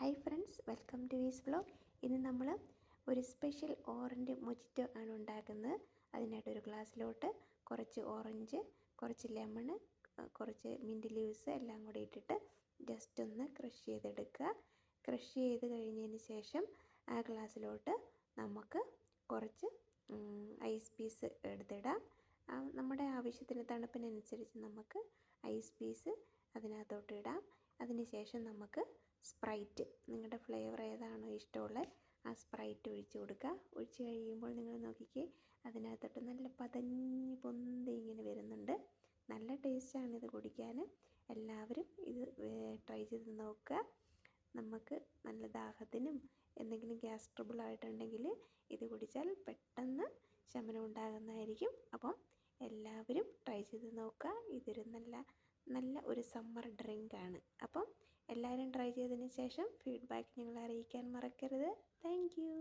Hi friends, welcome to Vee's vlog. ഇന്ന് നമ്മൾ ഒരു സ്പെഷ്യൽ ഓറഞ്ച് മൊജിറ്റോ ആണ് ഉണ്ടാക്കുന്നത്. അതിനായിട്ടൊരു ഗ്ലാസ്സിലോട്ട് കുറച്ച് ഓറഞ്ച്, കുറച്ച് ലെമണ്, കുറച്ച് മിൻറ്റ് ലീവ്സ് എല്ലാം കൂടി ഇട്ടിട്ട് ജസ്റ്റ് ഒന്ന് ക്രഷ് ചെയ്തെടുക്കുക. ക്രഷ് ചെയ്ത് കഴിഞ്ഞതിന് ശേഷം ആ ഗ്ലാസ്സിലോട്ട് നമുക്ക് കുറച്ച് ഐസ് പീസ് എടുത്തിടാം. നമ്മുടെ ആവശ്യത്തിന് തണുപ്പിനനുസരിച്ച് നമുക്ക് ഐസ് പീസ് അതിനകത്തോട്ട് ഇടാം. അതിനുശേഷം നമുക്ക് സ്പ്രൈറ്റ്, നിങ്ങളുടെ ഫ്ലേവർ ഏതാണോ ഇഷ്ടമുള്ളത് ആ സ്പ്രൈറ്റ് ഒഴിച്ച് കൊടുക്കുക. ഒഴിച്ച് കഴിയുമ്പോൾ നിങ്ങൾ നോക്കിക്കേ, അതിനകത്തോട്ട് നല്ല പതഞ്ഞ് പൊന്തി ഇങ്ങനെ വരുന്നുണ്ട്. നല്ല ടേസ്റ്റാണ് ഇത് കുടിക്കാൻ. എല്ലാവരും ഇത് ട്രൈ ചെയ്ത് നോക്കുക. നമുക്ക് നല്ല ദാഹത്തിനും എന്തെങ്കിലും ഗ്യാസ് ട്രബിൾ ആയിട്ടുണ്ടെങ്കിൽ ഇത് കുടിച്ചാൽ പെട്ടെന്ന് ശമനം ഉണ്ടാകുന്നതായിരിക്കും. അപ്പം എല്ലാവരും ട്രൈ ചെയ്ത് നോക്കുക. ഇതൊരു നല്ല ഒരു സമ്മർ ഡ്രിങ്കാണ്. അപ്പം എല്ലാവരും ട്രൈ ചെയ്തതിന് ശേഷം ഫീഡ്ബാക്ക് ഞങ്ങളെ അറിയിക്കാൻ മറക്കരുത്. Thank you.